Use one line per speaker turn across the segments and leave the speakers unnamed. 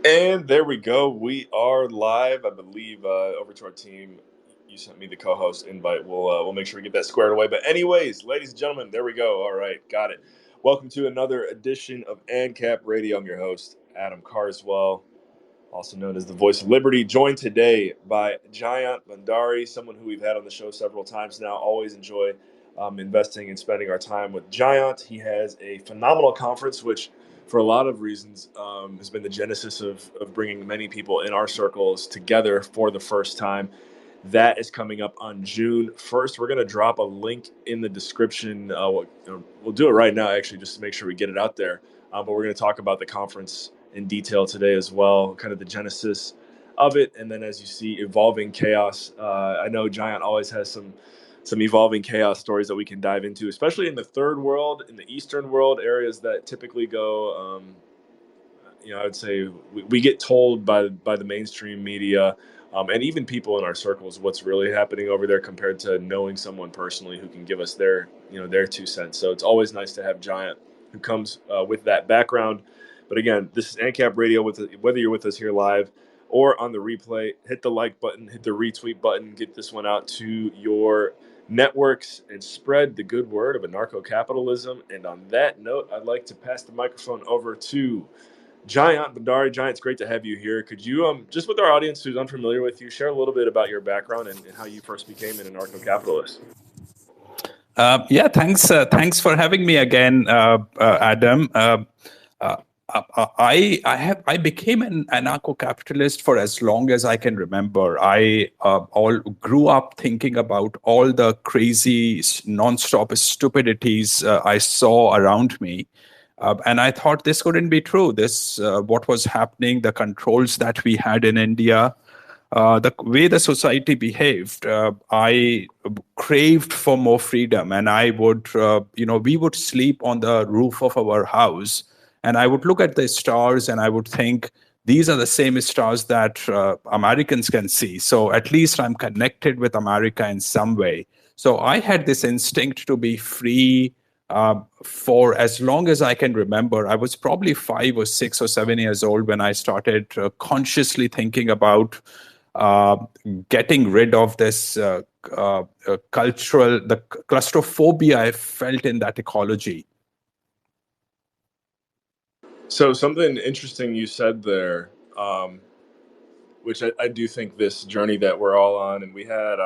And there we go. We are live. I believe over to our team. You sent me the co-host invite. We'll make sure we get that squared away. But anyways, ladies and gentlemen, there we go. All right, got it. Welcome to another edition of ANCAP Radio. I'm your host, Adam Carswell, also known as the Voice of Liberty. Joined today by Jayant Bhandari, someone who we've had on the show several times now. Always enjoy investing and spending our time with Jayant. He has a phenomenal conference, which for a lot of reasons has been the genesis of bringing many people in our circles together for the first time. That is coming up on June 1st. We're going to drop a link in the description. We'll do it right now, actually, just to make sure we get it out there. But we're going to talk about the conference in detail today as well, kind of the genesis of it. And then, as you see, evolving chaos. I know Jayant always has some evolving chaos stories that we can dive into, especially in the third world, in the Eastern world, areas that typically go, I would say we get told by the mainstream media and even people in our circles what's really happening over there compared to knowing someone personally who can give us their 2 cents. So it's always nice to have Jayant who comes with that background. But again, this is ANCAP Radio. Whether you're with us here live or on the replay, hit the like button, hit the retweet button, get this one out to your networks and spread the good word of anarcho-capitalism. And on that note, I'd like to pass the microphone over to Jayant Bhandari. Jayant, it's great to have you here. Could you, just with our audience who's unfamiliar with you, share a little bit about your background and how you first became an anarcho-capitalist?
Thanks for having me again, Adam. I became an anarcho-capitalist for as long as I can remember. I all grew up thinking about all the crazy, non-stop stupidities I saw around me. And I thought this couldn't be true. What was happening, the controls that we had in India, the way the society behaved, I craved for more freedom. And I would, we would sleep on the roof of our house. And I would look at the stars and I would think, these are the same stars that Americans can see. So at least I'm connected with America in some way. So I had this instinct to be free for as long as I can remember. I was probably 5 or 6 or 7 years old when I started consciously thinking about getting rid of this the claustrophobia I felt in that ecology.
So something interesting you said there, which I do think this journey that we're all on, and we had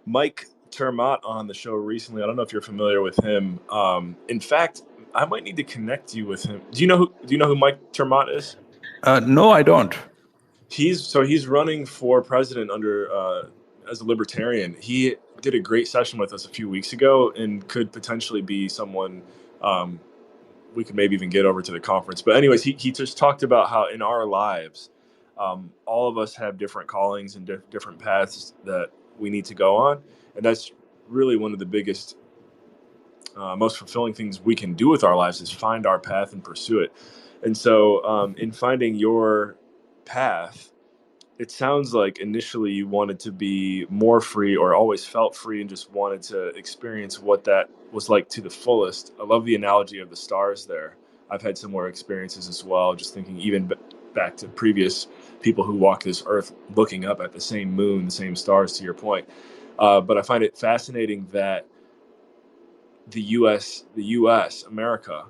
Mike Termott on the show recently. I don't know if you're familiar with him. In fact, I might need to connect you with him. Do you know who Mike Termott is?
No, I don't.
He's running for president as a libertarian. He did a great session with us a few weeks ago and could potentially be someone we could maybe even get over to the conference. But anyways, he just talked about how in our lives, all of us have different callings and different paths that we need to go on. And that's really one of the biggest, most fulfilling things we can do with our lives is find our path and pursue it. And so in finding your path, it sounds like initially you wanted to be more free or always felt free and just wanted to experience what that was like to the fullest. I love the analogy of the stars there. I've had similar experiences as well, just thinking even back to previous people who walk this earth looking up at the same moon, the same stars, to your point. But I find it fascinating that the U.S., America,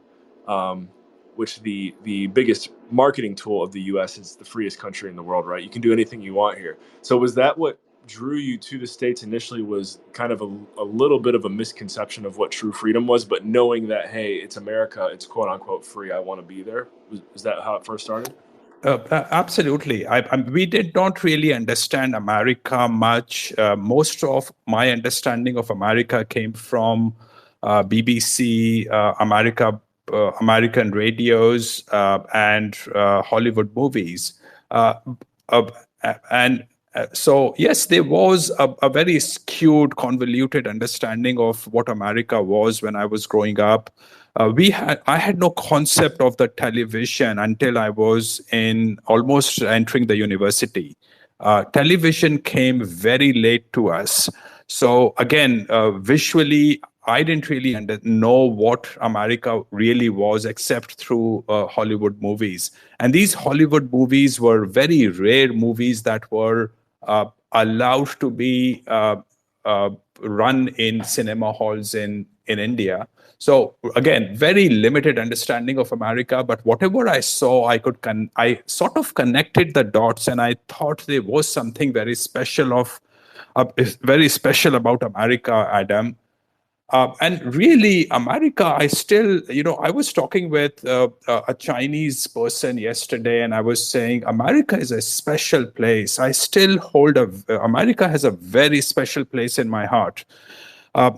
which the biggest marketing tool of the U.S. is the freest country in the world, right? You can do anything you want here. So was that what drew you to the States initially, was kind of a little bit of a misconception of what true freedom was, but knowing that, hey, it's America, it's quote unquote free, I want to be there? Was that how it first started?
Absolutely. We did not really understand America much. Most of my understanding of America came from BBC, American radios, and Hollywood movies. So yes, there was a very skewed, convoluted understanding of what America was when I was growing up. I had no concept of the television until I was almost entering the university. Television came very late to us. So again, visually, I didn't really know what America really was except through Hollywood movies. And these Hollywood movies were very rare movies that were allowed to be uh, run in cinema halls in India. So again, very limited understanding of America, but whatever I saw, I sort of connected the dots, and I thought there was something very special about America, Adam. And really, America, I still, I was talking with a Chinese person yesterday, and I was saying, America is a special place. I still America has a very special place in my heart.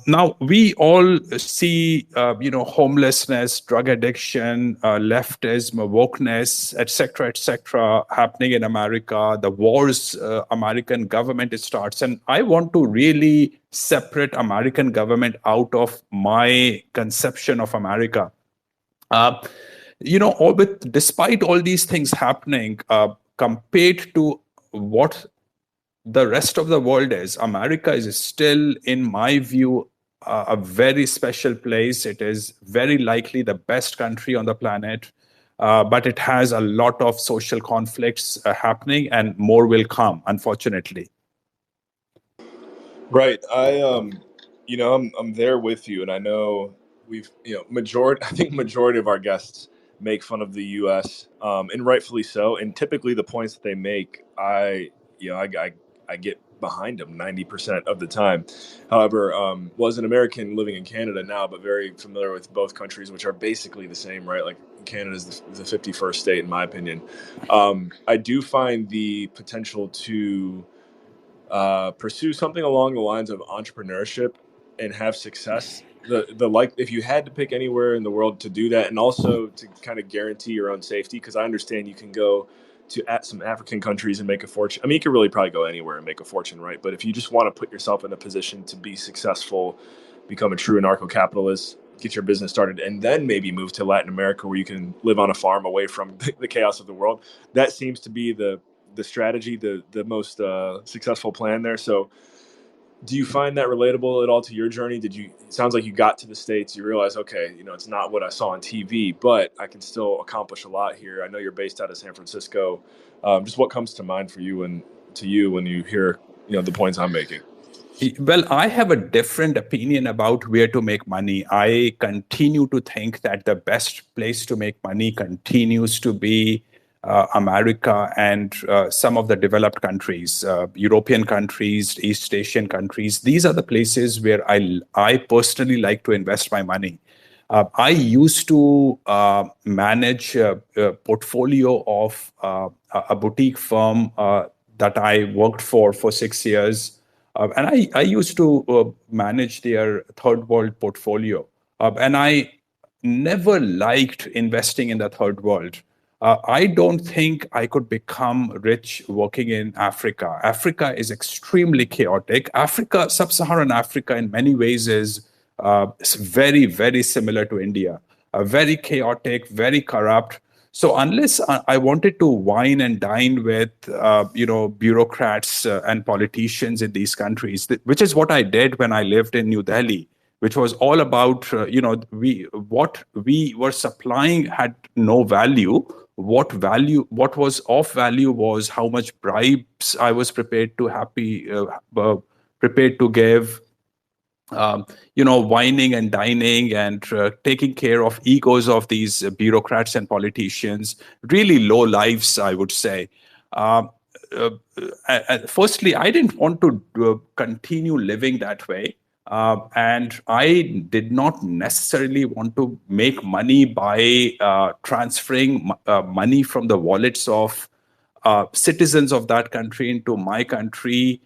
Now we all see, homelessness, drug addiction, leftism, wokeness, etc., happening in America. The wars, American government starts, and I want to really separate American government out of my conception of America. Uh, despite all these things happening, compared to what the rest of the world is, America is still, in my view, a very special place. It is very likely the best country on the planet, but it has a lot of social conflicts happening, and more will come, unfortunately.
Right. I'm there with you, and I know majority. I think majority of our guests make fun of the U.S. And rightfully so. And typically, the points that they make, I get behind them 90% of the time. However, was an American living in Canada now, but very familiar with both countries, which are basically the same, right? Like Canada is the 51st state, in my opinion. I do find the potential to pursue something along the lines of entrepreneurship and have success. The like, if you had to pick anywhere in the world to do that, and also to kind of guarantee your own safety, because I understand you can go to some African countries and make a fortune. I mean, you could really probably go anywhere and make a fortune, right? But if you just want to put yourself in a position to be successful, become a true anarcho-capitalist, get your business started, and then maybe move to Latin America where you can live on a farm away from the chaos of the world. That seems to be the strategy, the most successful plan there. So, do you find that relatable at all to your journey? It sounds like you got to the States, you realize, okay, it's not what I saw on TV, but I can still accomplish a lot here. I know you're based out of San Francisco. Just what comes to mind for you and to you when you hear, the points I'm making?
Well, I have a different opinion about where to make money. I continue to think that the best place to make money continues to be America and some of the developed countries, European countries, East Asian countries. These are the places where I personally like to invest my money. I used to manage a portfolio of a boutique firm that I worked for 6 years. And I used to manage their third world portfolio. And I never liked investing in the third world. I don't think I could become rich working in Africa. Africa is extremely chaotic. Sub-Saharan Africa, in many ways, is very, very similar to India. Very chaotic, very corrupt. So unless I wanted to wine and dine with, bureaucrats and politicians in these countries, which is what I did when I lived in New Delhi, which was all about, what we were supplying had no value. What was of value was how much bribes I was prepared to give, whining and dining and taking care of egos of these bureaucrats and politicians. Really low lives, I would say. Um, Firstly, I didn't want to continue living that way. And I did not necessarily want to make money by transferring money from the wallets of citizens of that country into my country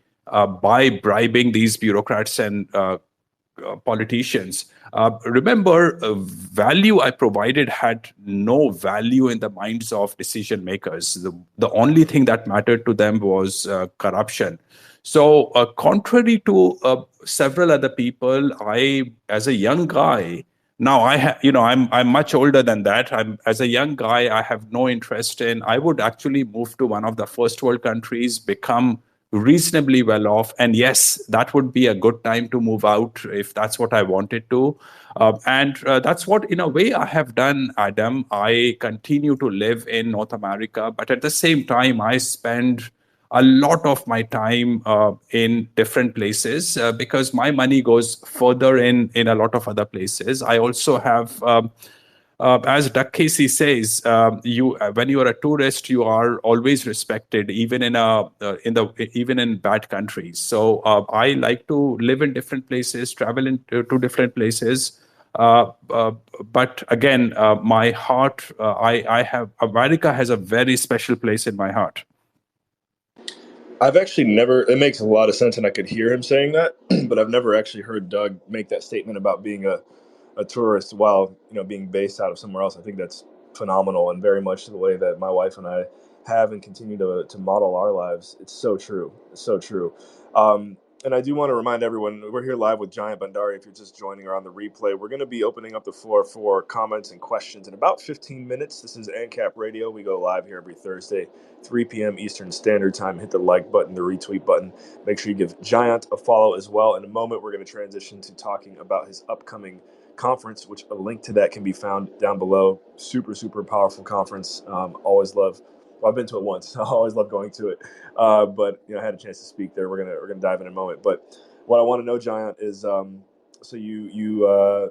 by bribing these bureaucrats and politicians. Remember, value I provided had no value in the minds of decision makers. The only thing that mattered to them was corruption. So, contrary to several other people, as a young guy, now I'm much older than that. As a young guy, I have no interest in. I would actually move to one of the first world countries, become reasonably well off. And yes, that would be a good time to move out if that's what I wanted to. And that's what, in a way, I have done, Adam. I continue to live in North America, but at the same time, I spend a lot of my time in different places because my money goes further in a lot of other places. I also have as Doug Casey says, you when you are a tourist, you are always respected, even even in bad countries. So I like to live in different places, travel to different places. Uh, uh, but again, my heart, I have America has a very special place in my heart.
I've actually never. It makes a lot of sense, and I could hear him saying that, but I've never actually heard Doug make that statement about being a tourist while being based out of somewhere else. I think that's phenomenal and very much the way that my wife and I have and continue to model our lives. It's so true. It's so true. And I do want to remind everyone we're here live with Jayant Bhandari. If you're just joining or on the replay, we're going to be opening up the floor for comments and questions in about 15 minutes. This is ANCAP Radio. We go live here every Thursday, 3 p.m. Eastern Standard Time. Hit the like button, the retweet button. Make sure you give Jayant a follow as well. In a moment, we're going to transition to talking about his upcoming conference, which a link to that can be found down below. Super, super powerful conference. Always love. Well, I've been to it once. I always love going to it. But I had a chance to speak there. We're gonna dive in a moment. But what I want to know, Giant, is so you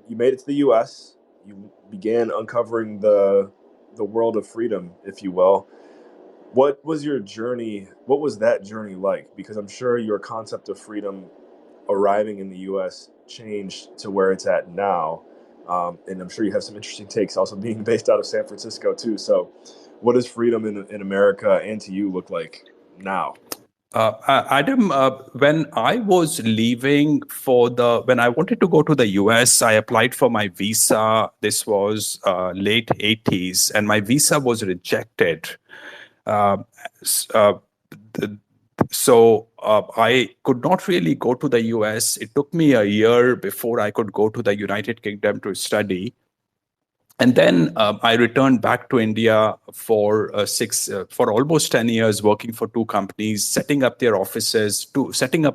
made it to the U.S. You began uncovering the world of freedom, if you will. What was your journey? What was that journey like? Because I'm sure your concept of freedom arriving in the U.S. changed to where it's at now. And I'm sure you have some interesting takes also being based out of San Francisco too. So what does freedom in America and to you look like now?
Adam, when I was leaving when I wanted to go to the US, I applied for my visa. This was late 80s, and my visa was rejected. Uh, s- uh, th- so I could not really go to the US. It took me a year before I could go to the United Kingdom to study. And then I returned back to India for almost 10 years, working for two companies, setting up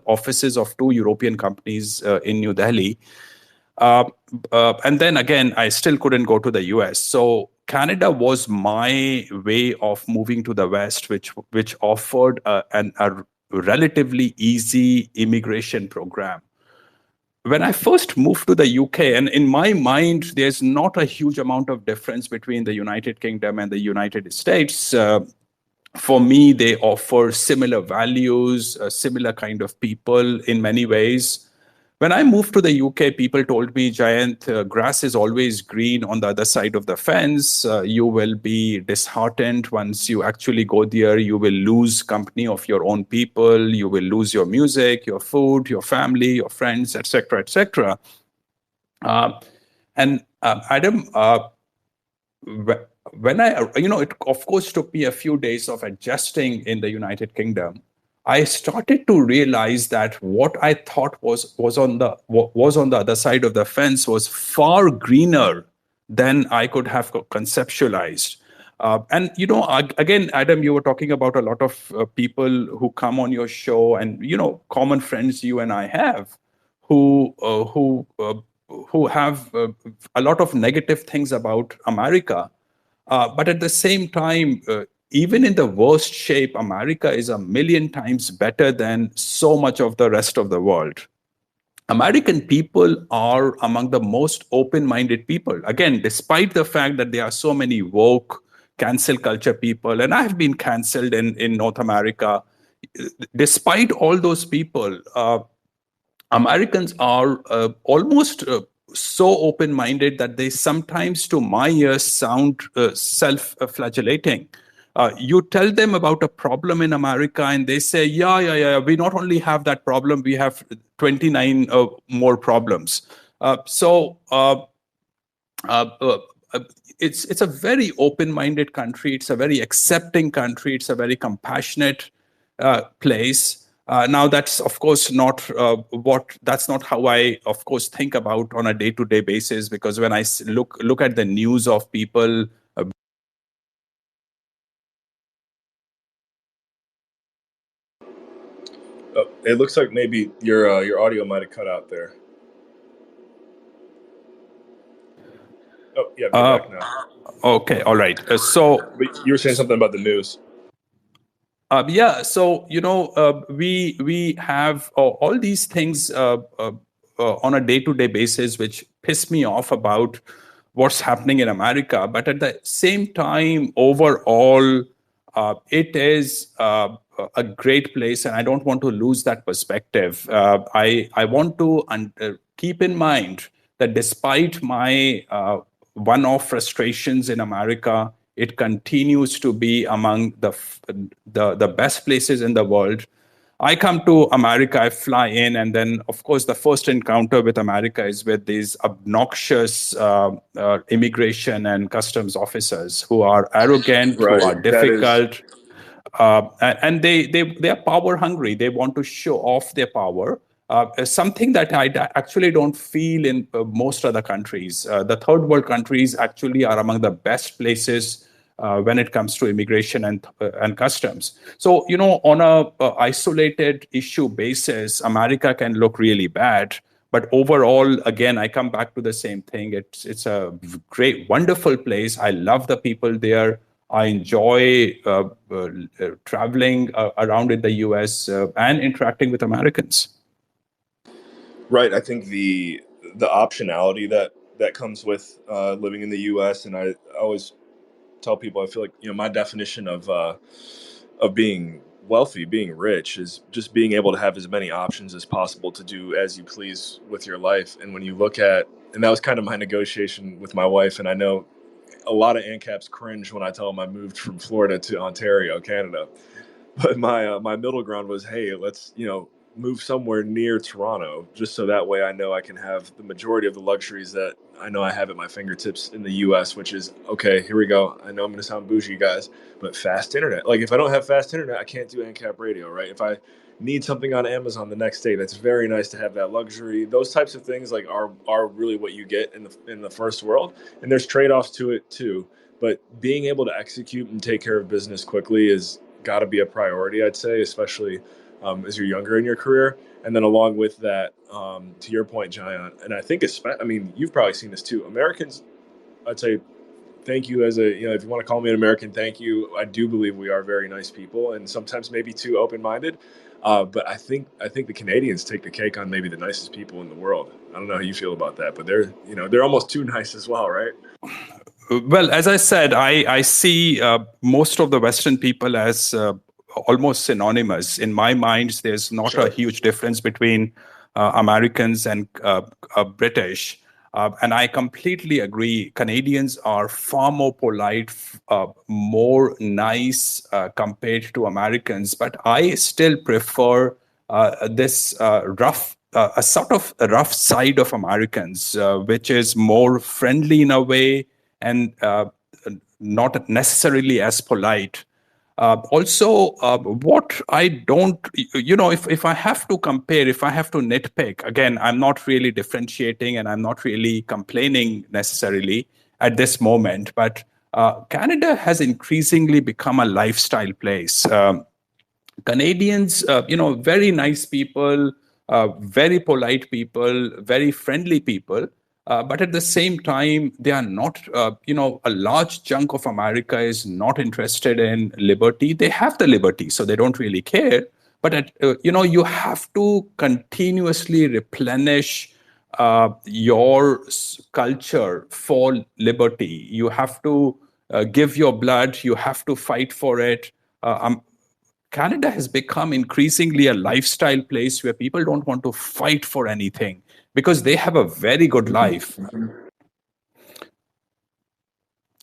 offices of two European companies in New Delhi. Uh, and then again, I still couldn't go to the US. So Canada was my way of moving to the West, which offered a relatively easy immigration program. When I first moved to the UK, and in my mind, there's not a huge amount of difference between the United Kingdom and the United States. For me, they offer similar values, similar kind of people in many ways. When I moved to the UK, people told me, Giant, grass is always green on the other side of the fence. You will be disheartened once you actually go there. You will lose company of your own people. You will lose your music, your food, your family, your friends, etc., etc. Uh, and Adam, when it of course took me a few days of adjusting in the United Kingdom. I started to realize that what I thought was on the other side of the fence was far greener than I could have conceptualized. And again, Adam, you were talking about a lot of people who come on your show, and common friends you and I have, who uh, who uh, who have a lot of negative things about America. But at the same time, even in the worst shape, America is a million times better than so much of the rest of the world. American people are among the most open minded people. Again, despite the fact that there are so many woke, cancel culture people, and I've been canceled in North America, despite all those people, Americans are almost so open minded that they sometimes, to my ears, sound self flagellating. You tell them about a problem in America, and they say, yeah, yeah, yeah, we not only have that problem, we have 29 more problems. So, uh, uh, uh, it's a very open-minded country. It's a very accepting country. It's a very compassionate place. Now, that's of course not that's not how I, of course, think about on a day-to-day basis. Because when I look at the news of people
It looks like maybe your audio might have cut out there. Oh, yeah, you're
Uh,
back now.
okay, all right.
But you were saying something about the news.
Yeah, so we have all these things on a day-to-day basis, which piss me off about what's happening in America. But at the same time, overall, it is a great place, and I don't want to lose that perspective. I want to keep in mind that despite my one-off frustrations in America, it continues to be among the best places in the world. I come to America, I fly in, and then, of course, the first encounter with America is with these obnoxious immigration and customs officers who are arrogant, who
Right.
are
That is
difficult, and they are power hungry. They want to show off their power. Something that actually don't feel in most other countries. The third world countries actually are among the best places when it comes to immigration and customs. So on a isolated issue basis, America can look really bad. But overall, again, I come back to the same thing. It's a great, wonderful place. I love the people there. I enjoy traveling around in the US and interacting with Americans.
right. I think the optionality that comes with living in the U.S. and I always tell people I feel like my definition of being wealthy, being rich, is just being able to have as many options as possible to do as you please with your life. And when you look at, and that was kind of my negotiation with my wife, and I know a lot of ANCAPs cringe when I tell them I moved from Florida to Ontario, Canada. But my middle ground was, hey, let's move somewhere near Toronto, just so that way I know I can have the majority of the luxuries that I know I have at my fingertips in the U.S. Which is okay. Here we go. I know I'm going to sound bougie, guys, but fast internet. Like if I don't have fast internet, I can't do ANCAP radio, right? If I need something on Amazon the next day, that's very nice to have that luxury. Those types of things like are really what you get in the first world, and there's trade offs to it too. But being able to execute and take care of business quickly is got to be a priority, I'd say, especially as you're younger in your career. And then along with that, to your point, Jayant, and I think I mean, you've probably seen this too. Americans, I'd say, thank you as a if you want to call me an American, thank you. I do believe we are very nice people, and sometimes maybe too open-minded. But I think the Canadians take the cake on maybe the nicest people in the world. I don't know how you feel about that, but they're almost too nice as well, right?
Well, as I said, I see most of the Western people as almost synonymous. In my mind, there's not a
Sure.
huge difference between Americans and British. And I completely agree. Canadians are far more polite, more nice compared to Americans. But I still prefer this a sort of rough side of Americans, which is more friendly in a way and not necessarily as polite. Also, what I don't, if I have to compare, if I have to nitpick, again, I'm not really differentiating and I'm not really complaining necessarily at this moment, but Canada has increasingly become a lifestyle place. Canadians, very nice people, very polite people, very friendly people. But at the same time, they are not, a large chunk of America is not interested in liberty. They have the liberty, so they don't really care. But, you have to continuously replenish your culture for liberty. You have to give your blood, you have to fight for it. Canada has become increasingly a lifestyle place where people don't want to fight for anything because they have a very good life.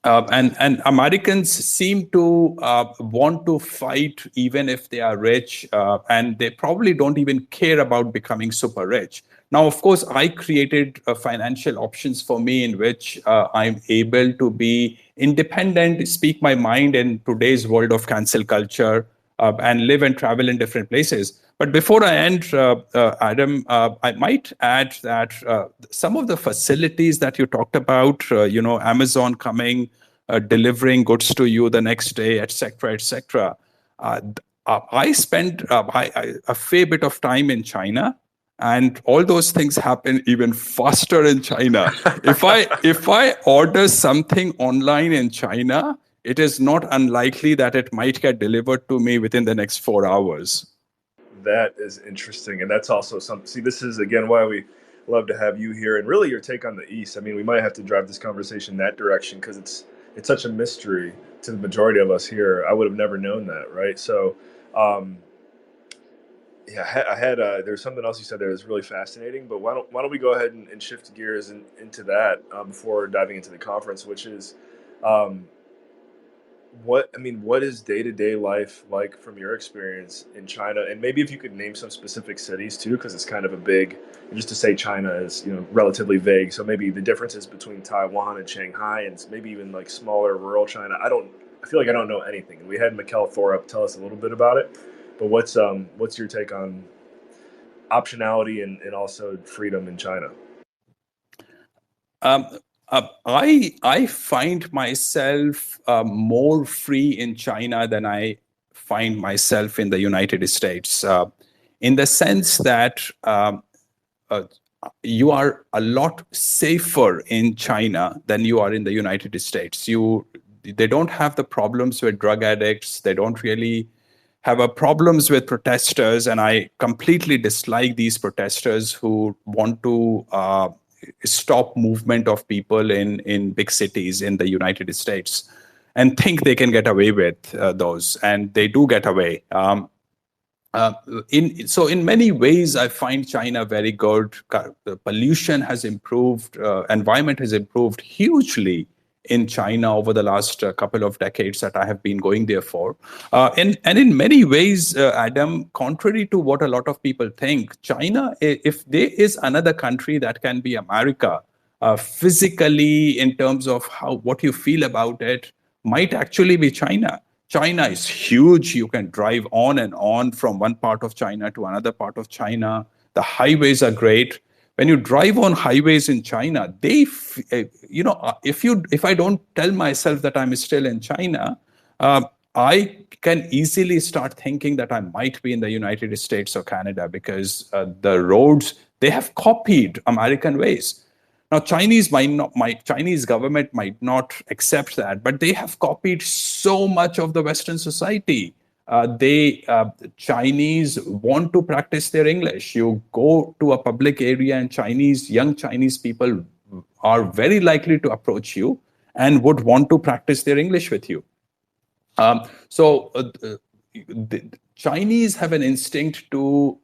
And Americans seem to want to fight even if they are rich, and they probably don't even care about becoming super rich. Now, of course, I created financial options for me in which I'm able to be independent, speak my mind in today's world of cancel culture, and live and travel in different places. But before I end, Adam, I might add that some of the facilities that you talked about, Amazon coming, delivering goods to you the next day, etc., etc. I spent a fair bit of time in China, and all those things happen even faster in China. If I order something online in China, it is not unlikely that it might get delivered to me within the next 4 hours.
That is interesting, and that's also something. See, this is again why we love to have you here, and really your take on the East. I mean, we might have to drive this conversation that direction because it's such a mystery to the majority of us here. I would have never known that, right? So, um, yeah, I had there's something else you said there that's really fascinating. But why don't we go ahead and shift gears into that before diving into the conference, which is um, what is day to day life like from your experience in China, and maybe if you could name some specific cities too, because it's kind of a big. Just to say China is relatively vague, so maybe the differences between Taiwan and Shanghai, and maybe even like smaller rural China. I feel like I don't know anything. We had Mikkel Thorup tell us a little bit about it, but what's your take on optionality and also freedom in China?
Um, I find myself more free in China than I find myself in the United States, in the sense that uh, you are a lot safer in China than you are in the United States. They don't have the problems with drug addicts. They don't really have a problems with protesters, and I completely dislike these protesters who want to stop movement of people in big cities in the United States and think they can get away with those, and they do get away. Uh, in many ways, I find China very good. The pollution has improved, environment has improved hugely in China over the last couple of decades that I have been going there for. And in many ways, Adam, contrary to what a lot of people think, China, if there is another country that can be America, physically in terms of how what you feel about it, might actually be China. China is huge. You can drive on and on from one part of China to another part of China. The highways are great. When you drive on highways in China, if I don't tell myself that I'm still in China, uh, I can easily start thinking that I might be in the United States or Canada because the roads they have copied American ways. Now, Chinese government might not accept that, but they have copied so much of the Western society. Chinese want to practice their English. You go to a public area, and young Chinese people are very likely to approach you and would want to practice their English with you. So the Chinese have an instinct to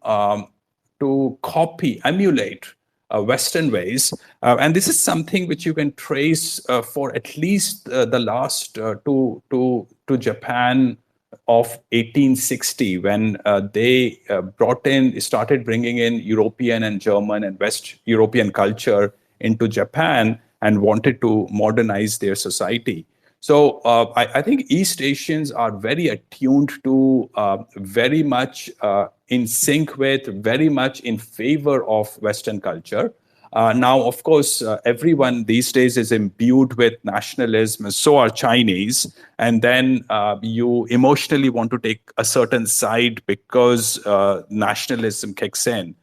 copy, emulate Western ways, and this is something which you can trace for at least the last to Japan of 1860 when they started bringing in European and German and West European culture into Japan and wanted to modernize their society. So I think East Asians are very attuned to, very much in sync with, very much in favor of Western culture. Now, of course, everyone these days is imbued with nationalism, so are Chinese. And then you emotionally want to take a certain side because nationalism kicks in.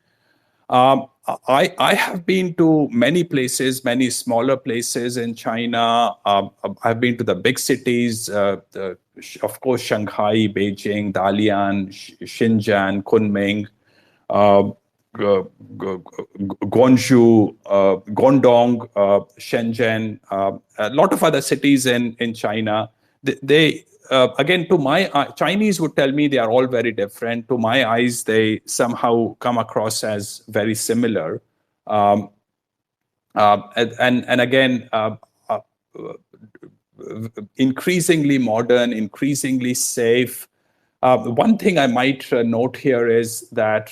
I have been to many places, many smaller places in China. I've been to the big cities, of course, Shanghai, Beijing, Dalian, Xinjiang, Kunming, uh, Guangzhou, Guangdong, Shenzhen, a lot of other cities in China. They again, to my Chinese would tell me they are all very different. To my eyes, they somehow come across as very similar. Um, and again, increasingly modern, increasingly safe. One thing I might note here is that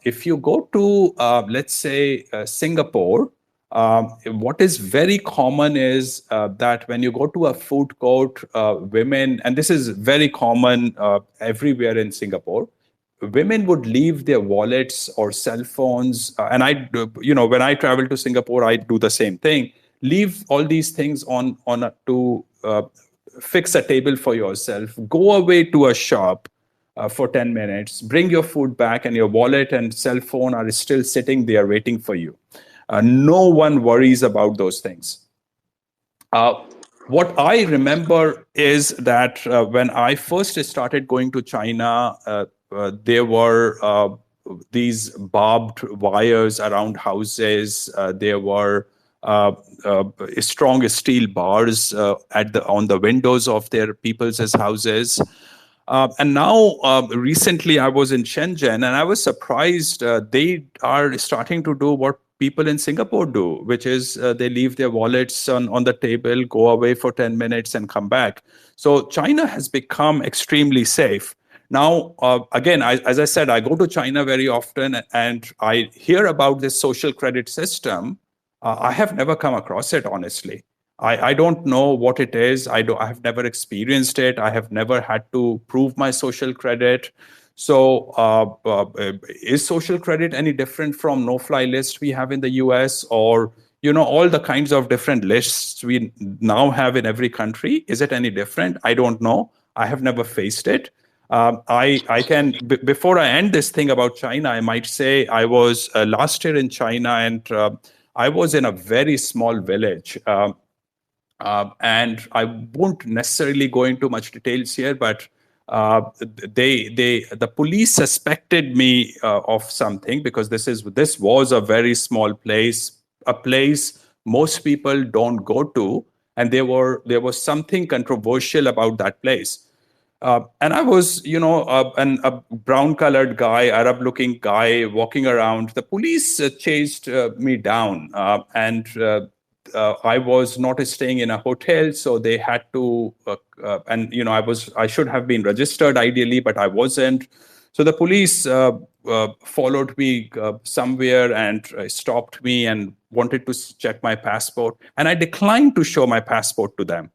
if you go to, let's say, Singapore, what is very common is that when you go to a food court, women, and this is very common everywhere in Singapore, women would leave their wallets or cell phones. And when I travel to Singapore, I do the same thing. Leave all these things to fix a table for yourself. Go away to a shop, for 10 minutes, bring your food back, and your wallet and cell phone are still sitting there waiting for you. No one worries about those things. Uh, what I remember is that when I first started going to China, there were these barbed wires around houses. There were uh, uh, strong steel bars on the windows of their people's houses. And now, recently, I was in Shenzhen, and I was surprised. They are starting to do what people in Singapore do, which is they leave their wallets on the table, go away for 10 minutes, and come back. So China has become extremely safe. Now, again, as I said, I go to China very often, and I hear about this social credit system. I have never come across it, honestly. I don't know what it is. I have never experienced it. I have never had to prove my social credit. So, is social credit any different from no-fly list we have in the US, or all the kinds of different lists we now have in every country? Is it any different? I don't know. I have never faced it. I can before I end this thing about China, I might say I was last year in China, and I was in a very small village. And I won't necessarily go into much details here, but the police suspected me of something, because this was a very small place, a place most people don't go to, and there was something controversial about that place. And I was, a brown colored guy, Arab looking guy walking around. The police chased me down, and I was not staying in a hotel, so they had to, and I should have been registered ideally, but I wasn't. So the police followed me somewhere and stopped me and wanted to check my passport, and I declined to show my passport to them.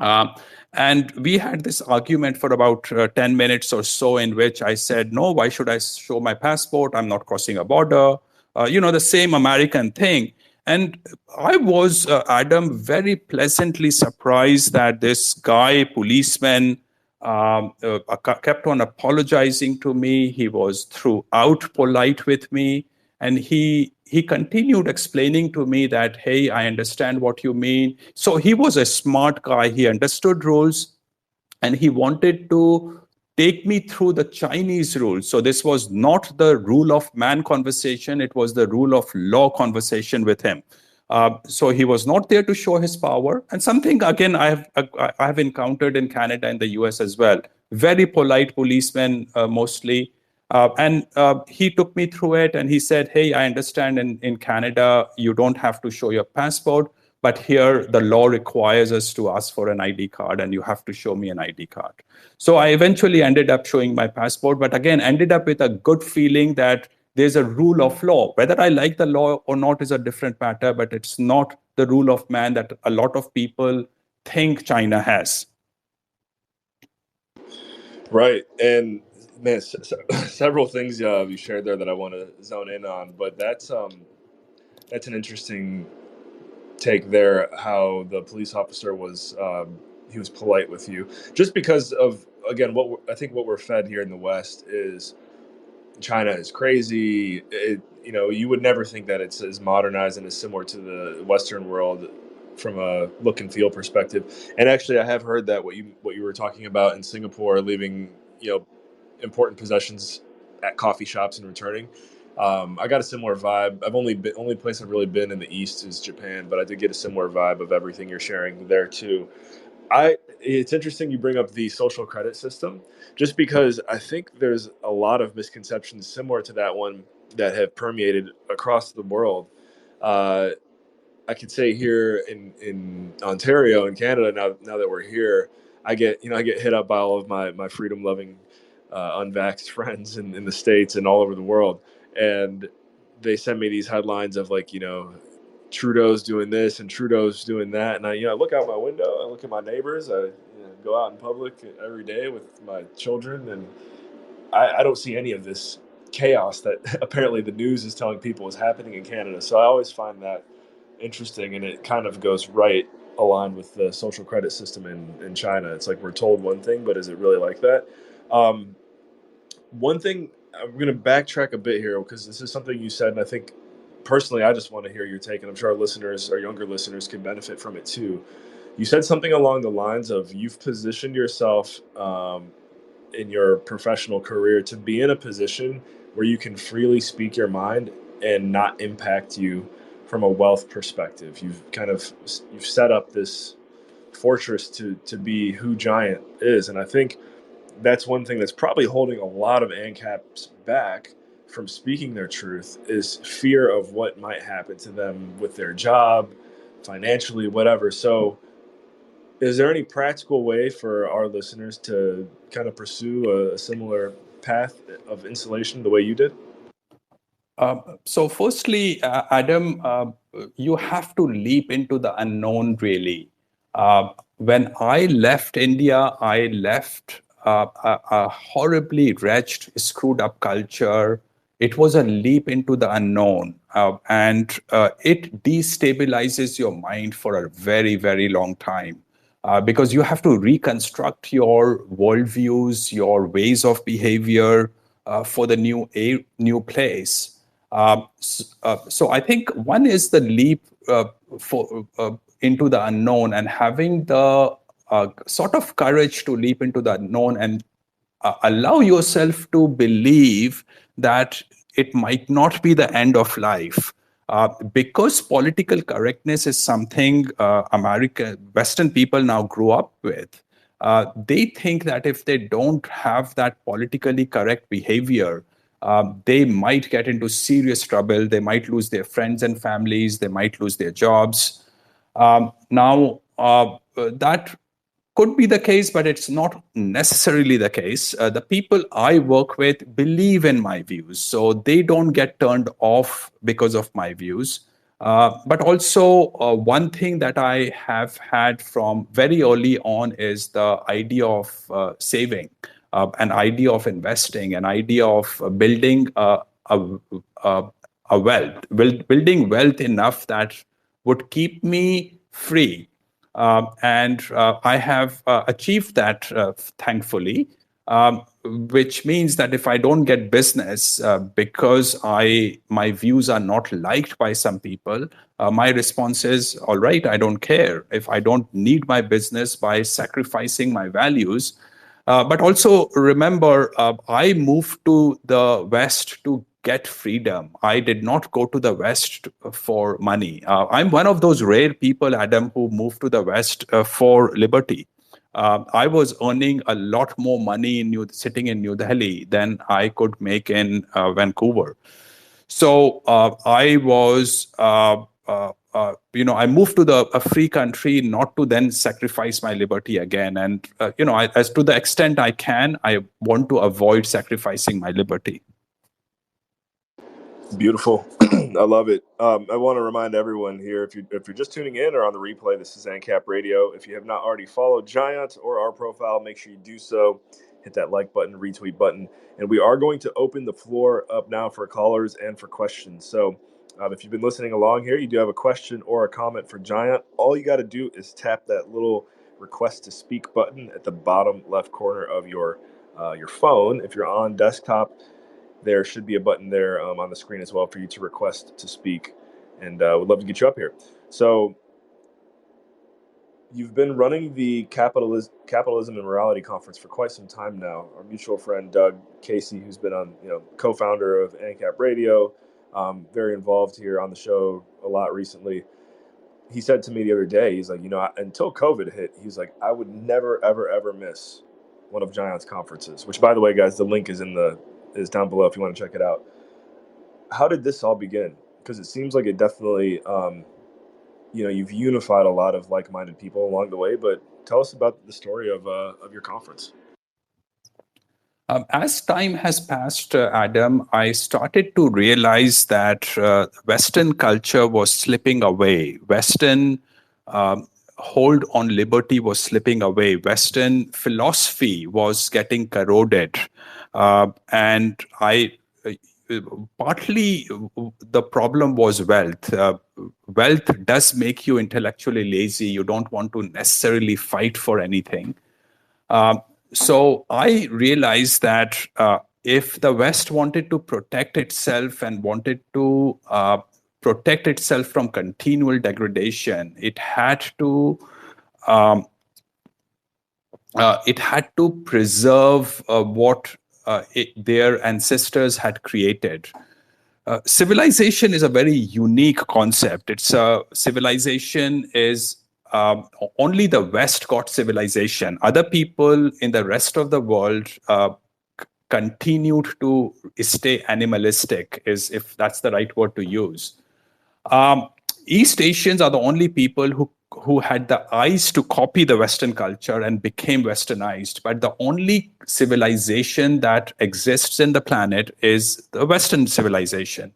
Um, and we had this argument for about 10 minutes or so, in which I said, no, why should I show my passport? I'm not crossing a border. The same American thing. And I was, Adam, very pleasantly surprised that this guy, policeman, kept on apologizing to me. He was throughout polite with me, and he continued explaining to me that, hey, I understand what you mean. So he was a smart guy. He understood rules, and he wanted to take me through the Chinese rules. So this was not the rule of man conversation, it was the rule of law conversation with him. So he was not there to show his power. And something, again, I have encountered in Canada and the US as well. Very polite policemen, mostly. And he took me through it, and he said, hey, I understand in Canada, you don't have to show your passport, but here the law requires us to ask for an ID card, and you have to show me an ID card. So I eventually ended up showing my passport, but again, ended up with a good feeling that there's a rule of law. Whether I like the law or not is a different matter, but it's not the rule of man that a lot of people think China has.
Right. And man, several things you shared there that I want to zone in on, but that's an interesting take there. How the police officer was he was polite with you, just because of, again, I think what we're fed here in the West is China is crazy. You would never think that it's as modernized and as similar to the Western world from a look and feel perspective. And actually, I have heard that what you were talking about in Singapore, leaving important possessions at coffee shops and returning. I got a similar vibe. Only place I've really been in the East is Japan, but I did get a similar vibe of everything you're sharing there too. It's interesting you bring up the social credit system, just because I think there's a lot of misconceptions similar to that one that have permeated across the world. Uh, I could say here in Ontario in Canada, now that we're here, I get hit up by all of my freedom loving unvaxxed friends in the States and all over the world, and they send me these headlines of, like, Trudeau's doing this and Trudeau's doing that, and I look out my window, I look at my neighbors, I go out in public every day with my children, and I don't see any of this chaos that apparently the news is telling people is happening in Canada. So I always find that interesting, and it kind of goes right aligned with the social credit system in China. It's like we're told one thing, but is it really like that? One thing I'm going to backtrack a bit here because this is something you said, and I think personally, I just want to hear your take, and I'm sure our listeners, our younger listeners, could benefit from it too. You said something along the lines of you've positioned yourself in your professional career to be in a position where you can freely speak your mind and not impact you from a wealth perspective. You've set up this fortress to be who Giant is, and I think that's one thing that's probably holding a lot of ANCAPs back from speaking their truth is fear of what might happen to them with their job, financially, whatever. So, is there any practical way for our listeners to kind of pursue a similar path of insulation the way you did?
So, firstly, Adam, you have to leap into the unknown, really. When I left India, I left a horribly wretched, screwed up culture. It was a leap into the unknown, and it destabilizes your mind for a very, very long time. Because you have to reconstruct your worldviews, your ways of behavior for the new place. So I think one is the leap for into the unknown and having the sort of courage to leap into the unknown and allow yourself to believe that it might not be the end of life. Because political correctness is something Western people now grew up with. They think that if they don't have that politically correct behavior, they might get into serious trouble. They might lose their friends and families. They might lose their jobs. That could be the case, but it's not necessarily the case. The people I work with believe in my views, so they don't get turned off because of my views. But also, one thing that I have had from very early on is the idea of saving, an idea of investing, an idea of building a, a wealth, building wealth enough that would keep me free, and I have achieved that, thankfully, which means that if I don't get business because my views are not liked by some people, my response is, all right, I don't care. If I don't need my business by sacrificing my values, but also remember, I moved to the West to get freedom. I did not go to the West for money. I'm one of those rare people, Adam, who moved to the West for liberty. I was earning a lot more money sitting in New Delhi than I could make in Vancouver. So I was, I moved to a free country not to then sacrifice my liberty again. And, as to the extent I can, I want to avoid sacrificing my liberty.
Beautiful. I love it. I want to remind everyone here, if you're just tuning in or on the replay, this is ANCAP Radio. If you have not already followed Giant or our profile, make sure you do so. Hit that like button, retweet button, and we are going to open the floor up now for callers and for questions. So, if you've been listening along here, you do have a question or a comment for Giant. All you got to do is tap that little request to speak button at the bottom left corner of your phone. If you're on desktop, there should be a button there on the screen as well for you to request to speak, and we'd love to get you up here. So you've been running the Capitalism and Morality Conference for quite some time now. Our mutual friend Doug Casey, who's been on, co-founder of ANCAP Radio, very involved here on the show a lot recently. He said to me the other day, he's like, until COVID hit, he's like, I would never, ever, ever miss one of Giant's conferences. Which, by the way, guys, the link is down below if you want to check it out. How did this all begin? Because it seems like it definitely, you've unified a lot of like-minded people along the way. But tell us about the story of your conference.
As time has passed, Adam, I started to realize that Western culture was slipping away. Western hold on liberty was slipping away. Western philosophy was getting corroded. And partly the problem was wealth. Wealth does make you intellectually lazy. You don't want to necessarily fight for anything. So I realized that if the West wanted to protect itself and wanted to protect itself from continual degradation, um, it had to preserve what their ancestors had created. Civilization is a very unique concept. It's a civilization is only the West got civilization. Other people in the rest of the world continued to stay animalistic, is if that's the right word to use. Um, East Asians are the only people who had the eyes to copy the Western culture and became Westernized. But the only civilization that exists in the planet is the Western civilization.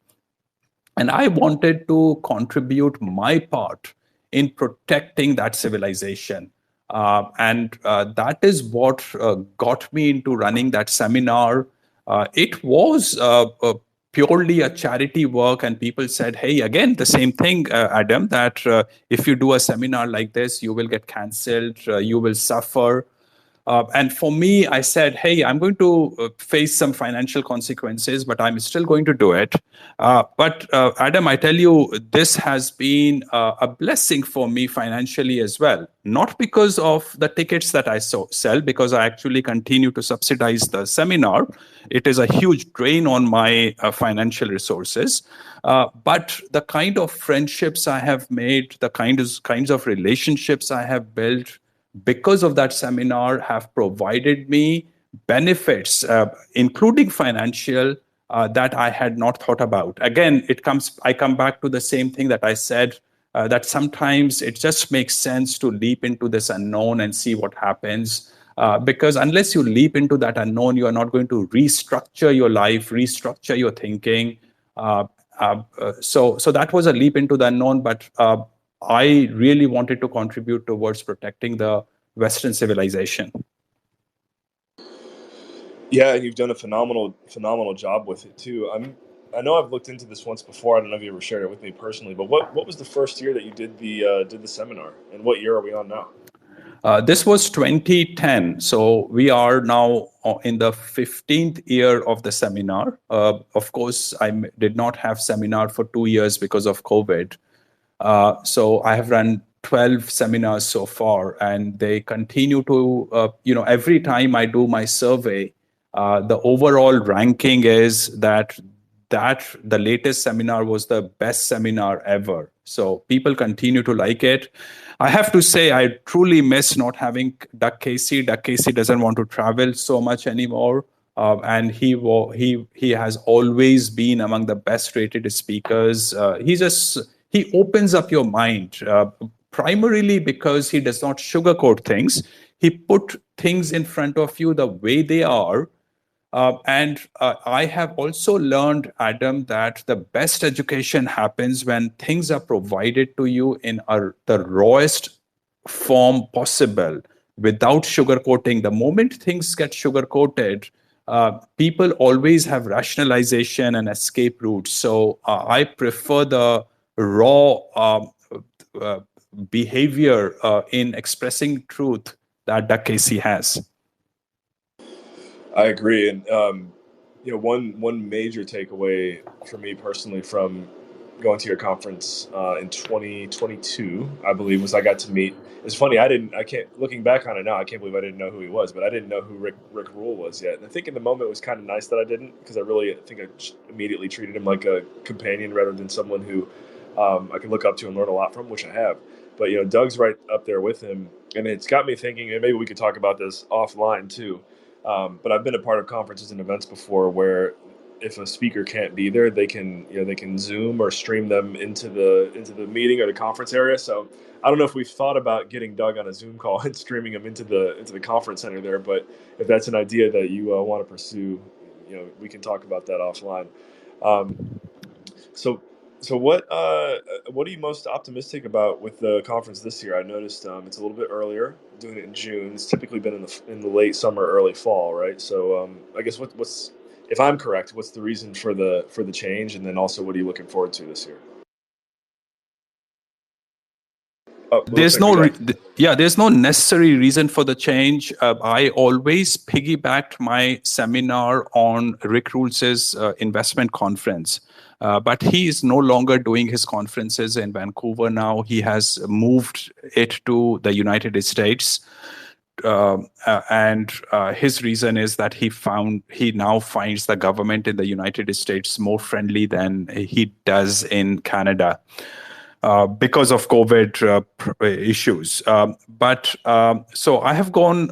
And I wanted to contribute my part in protecting that civilization. And that is what got me into running that seminar. It was purely a charity work, and people said, hey, again, the same thing, Adam, that if you do a seminar like this, you will get cancelled, you will suffer. And for me, I said, hey, I'm going to face some financial consequences, but I'm still going to do it. But Adam, I tell you, this has been a blessing for me financially as well. Not because of the tickets that I sell, because I actually continue to subsidize the seminar. It is a huge drain on my financial resources. But the kind of friendships I have made, the kinds of relationships I have built, because of that seminar, have provided me benefits, including financial, that I had not thought about. Again, I come back to the same thing that I said, that sometimes it just makes sense to leap into this unknown and see what happens. Because unless you leap into that unknown, you are not going to restructure your life, restructure your thinking. Uh, so that was a leap into the unknown, but I really wanted to contribute towards protecting the Western civilization.
Yeah, and you've done a phenomenal job with it too. I know I've looked into this once before. I don't know if you ever shared it with me personally, but what was the first year that you did the seminar, and what year are we on now?
This was 2010. So we are now in the 15th year of the seminar. Of course, did not have seminar for 2 years because of COVID. So I have run 12 seminars so far, and they continue to, every time I do my survey, the overall ranking is that the latest seminar was the best seminar ever. So people continue to like it. I have to say, I truly miss not having Doug Casey. Doug Casey doesn't want to travel so much anymore. And he has always been among the best rated speakers. He opens up your mind, primarily because he does not sugarcoat things. He put things in front of you the way they are. And I have also learned, Adam, that the best education happens when things are provided to you in the rawest form possible, without sugarcoating. The moment things get sugarcoated, people always have rationalization and escape routes. So I prefer the raw uh, behavior in expressing truth that Doug Casey has.
I agree, and one major takeaway for me personally from going to your conference in 2022, I believe, was I got to meet. It's funny, I can't, looking back on it now, I can't believe I didn't know who he was, but I didn't know who Rick Rule was yet. And I think in the moment it was kind of nice that I didn't, because I think I immediately treated him like a companion rather than someone who I can look up to and learn a lot from, which I have. But Doug's right up there with him, and it's got me thinking. And maybe we could talk about this offline too. But I've been a part of conferences and events before where if a speaker can't be there, they can Zoom or stream them into the meeting or the conference area. So I don't know if we've thought about getting Doug on a Zoom call and streaming him into the conference center there. But if that's an idea that you want to pursue, we can talk about that offline. Um, so, so what are you most optimistic about with the conference this year? I noticed it's a little bit earlier, doing it in June. It's typically been in the late summer, early fall, right? So, I guess what's if I'm correct, what's the reason for the change, and then also what are you looking forward to this year? Oh, it looks
There's
like we
no
got.
yeah, there's no necessary reason for the change. I always piggybacked my seminar on Rick Rules's investment conference. But he is no longer doing his conferences in Vancouver now. He has moved it to the United States. And his reason is that he now finds the government in the United States more friendly than he does in Canada. Because of COVID issues. So I have gone,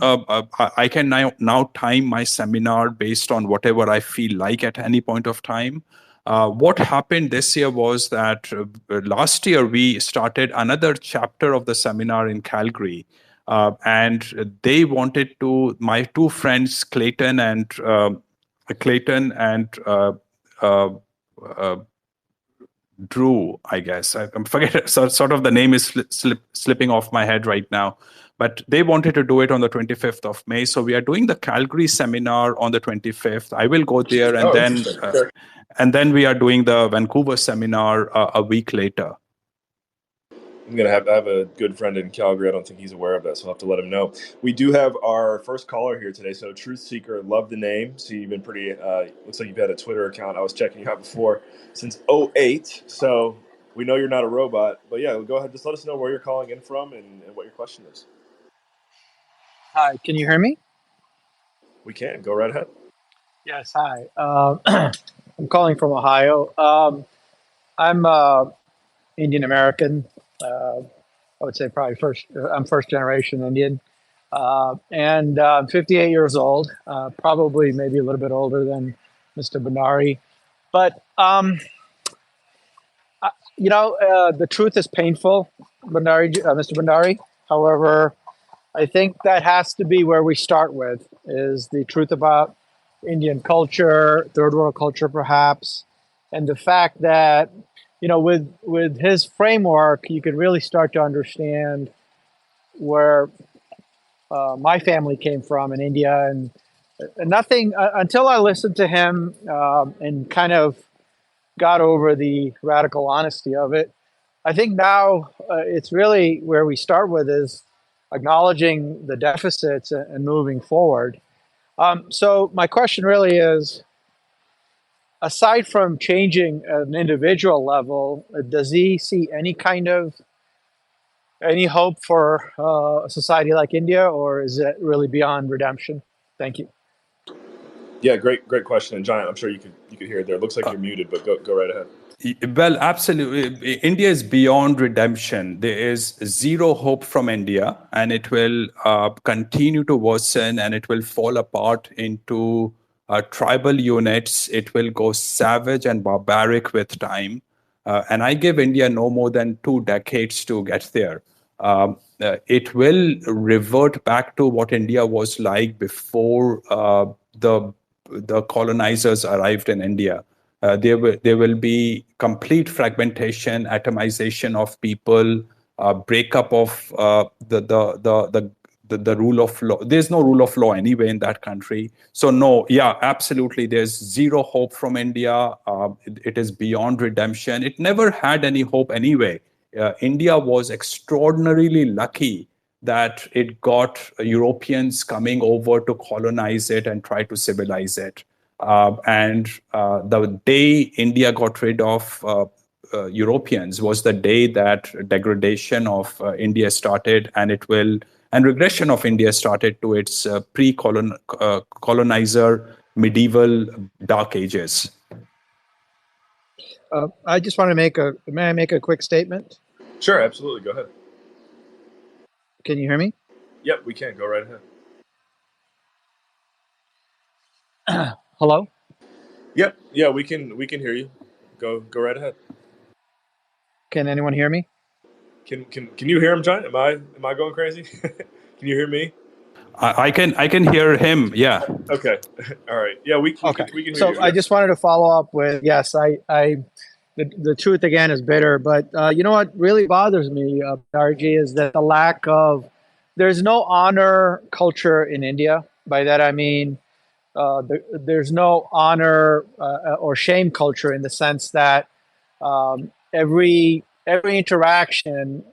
I can now time my seminar based on whatever I feel like at any point of time. What happened this year was that last year we started another chapter of the seminar in Calgary. And they wanted to, my two friends, Clayton and Drew, I guess. I'm forget sort of the name is slipping off my head right now. But they wanted to do it on the 25th of May. So we are doing the Calgary seminar on the 25th. I will go there,
Oh, interesting. Okay.
and then we are doing the Vancouver seminar a week later.
I'm gonna I have a good friend in Calgary. I don't think he's aware of that, so I'll have to let him know. We do have our first caller here today. So Truth Seeker, love the name. See, you've been pretty. Looks like you've had a Twitter account. I was checking you out before since '08. So we know you're not a robot. But yeah, go ahead. Just let us know where you're calling in from and what your question is.
Hi, can you hear me?
We can go right ahead.
Yes, hi. I'm calling from Ohio. I'm Indian American. I would say probably I'm first generation Indian. And I'm 58 years old, probably maybe a little bit older than Mr. Bhandari. But, the truth is painful, Mr. Bhandari. However, I think that has to be where we start with, is the truth about Indian culture, third world culture, perhaps, and the fact that, with his framework, you can really start to understand where my family came from in India, and nothing until I listened to him and kind of got over the radical honesty of it. I think now it's really where we start with is acknowledging the deficits and moving forward. So my question really is, aside from changing at an individual level, does he see any hope for a society like India, or is it really beyond redemption? Thank you.
Yeah, great question. And Giant, I'm sure you could hear it there. It looks like you're muted, but go right ahead.
Well, absolutely. India is beyond redemption. There is zero hope from India, and it will continue to worsen, and it will fall apart into tribal units. It will go savage and barbaric with time. And I give India no more than 2 decades to get there. It will revert back to what India was like before the colonizers arrived in India. There will be complete fragmentation, atomization of people, breakup of the rule of law. There's no rule of law anyway in that country. So no, yeah, absolutely. There's zero hope from India. It is beyond redemption. It never had any hope anyway. India was extraordinarily lucky that it got Europeans coming over to colonize it and try to civilize it. And the day India got rid of Europeans was the day that degradation of India started, and regression of India started to its pre-colonizer medieval dark ages.
I just want to may I make a quick statement?
Sure, absolutely. Go ahead.
Can you hear me?
Yep, we can. Go right ahead.
Hello?
Yep. Yeah, we can hear you. Go right ahead.
Can anyone hear me?
Can you hear him, Giant? Am I going crazy? Can you hear me?
I can hear him. Yeah.
Okay. All right. Yeah, we can hear you.
So I just wanted to follow up with, yes, the truth again is bitter, but you know what really bothers me, RG, is that the lack of, there's no honor culture in India. By that I mean there's no honor or shame culture, in the sense that every interaction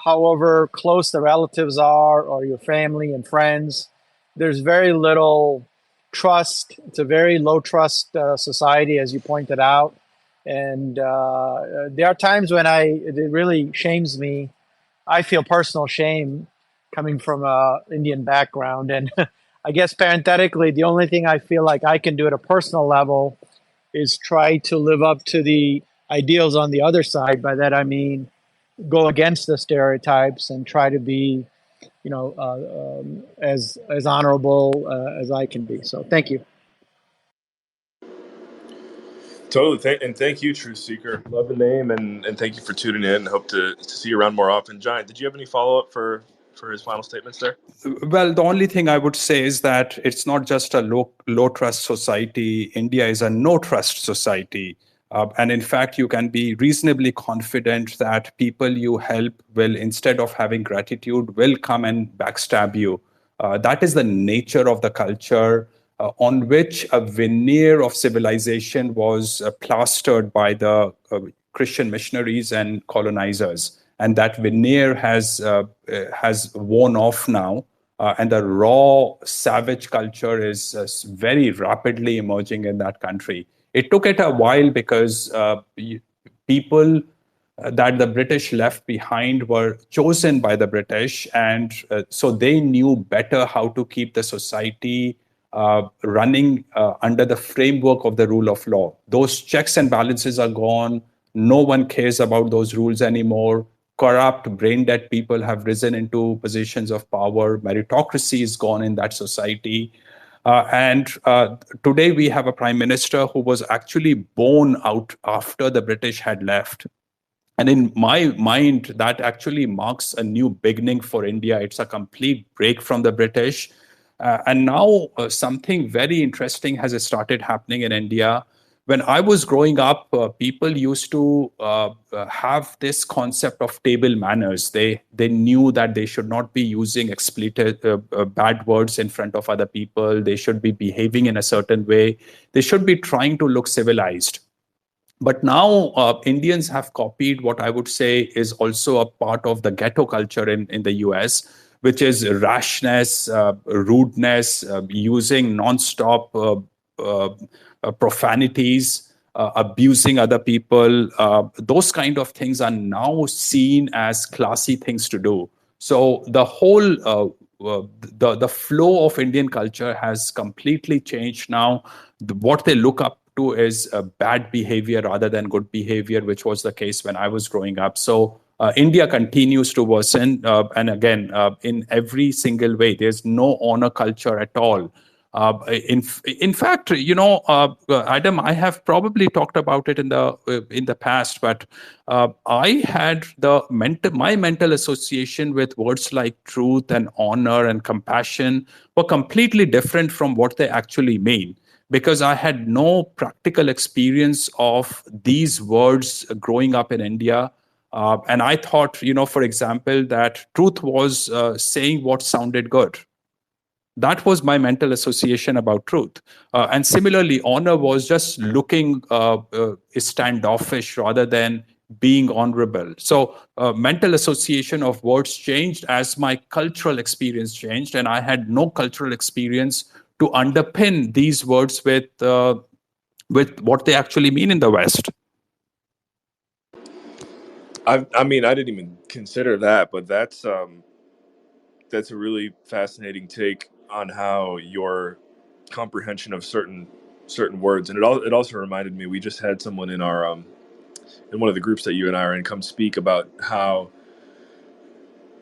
however close the relatives are or your family and friends, there's very little trust. It's a very low trust society, as you pointed out. And there are times when it really shames me. I feel personal shame coming from a Indian background. And I guess parenthetically, the only thing I feel like I can do at a personal level is try to live up to the ideals on the other side. By that, I mean, go against the stereotypes and try to be, as honorable as I can be. So, thank you.
Totally. And thank you, Truth Seeker. Love the name, and thank you for tuning in. Hope to see you around more often. Giant, did you have any follow-up for his final statements there?
Well, the only thing I would say is that it's not just a low trust society. India is a no trust society. And in fact, you can be reasonably confident that people you help will, instead of having gratitude, will come and backstab you. That is the nature of the culture on which a veneer of civilization was plastered by the Christian missionaries and colonizers. And that veneer has worn off now. And the raw savage culture is very rapidly emerging in that country. It took it a while because people that the British left behind were chosen by the British, and so they knew better how to keep the society running under the framework of the rule of law. Those checks and balances are gone. No one cares about those rules anymore. Corrupt, brain dead people have risen into positions of power. Meritocracy is gone in that society. And today we have a prime minister who was actually born out after the British had left. And in my mind, that actually marks a new beginning for India. It's a complete break from the British. And now something very interesting has started happening in India. When I was growing up, people used to have this concept of table manners. They knew that they should not be using expletive bad words in front of other people. They should be behaving in a certain way. They should be trying to look civilized. But now Indians have copied what I would say is also a part of the ghetto culture in the US, which is rashness, rudeness, using nonstop profanities, abusing other people. Those kind of things are now seen as classy things to do. So the whole the flow of Indian culture has completely changed now. What they look up to is bad behavior rather than good behavior, which was the case when I was growing up. So India continues to worsen, and again, in every single way, there's no honor culture at all. In fact, Adam, I have probably talked about it in the past, but I had my mental association with words like truth and honor and compassion were completely different from what they actually mean, because I had no practical experience of these words growing up in India. And I thought, for example, that truth was saying what sounded good. That was my mental association about truth. And similarly, honor was just looking standoffish rather than being honorable. So mental association of words changed as my cultural experience changed, and I had no cultural experience to underpin these words with what they actually mean in the West.
I mean, I didn't even consider that, but that's a really fascinating take on how your comprehension of certain words, and it also reminded me, we just had someone in our in one of the groups that you and I are in come speak about how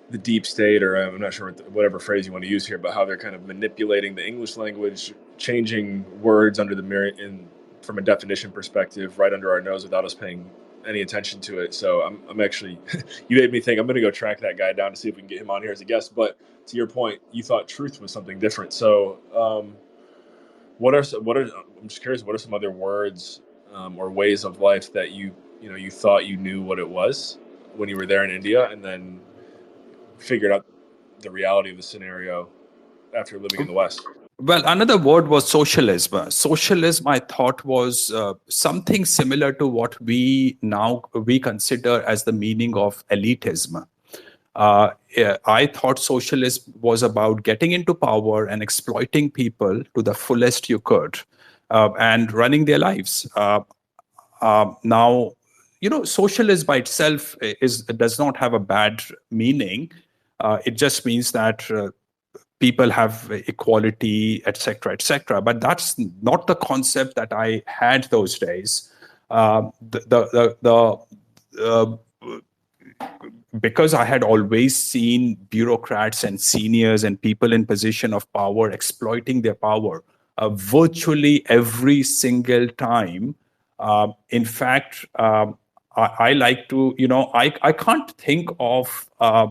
the deep state, or I'm not sure whatever phrase you want to use here, but how they're kind of manipulating the English language, changing words under the mirror from a definition perspective right under our nose without us paying any attention to it. So I'm actually, you made me think I'm going to go track that guy down to see if we can get him on here as a guest. But to your point, you thought truth was something different. So I'm just curious, what are some other words or ways of life that you thought you knew what it was when you were there in India, and then figured out the reality of the scenario after living in the West?
Well, another word was socialism. Socialism, I thought, was something similar to what we consider as the meaning of elitism. Yeah, I thought socialism was about getting into power and exploiting people to the fullest you could, and running their lives. Now, socialism by itself does not have a bad meaning. It just means that people have equality, etc., etc. But that's not the concept that I had those days. The Because I had always seen bureaucrats and seniors and people in position of power exploiting their power virtually every single time. In fact, I like to, I can't think of uh,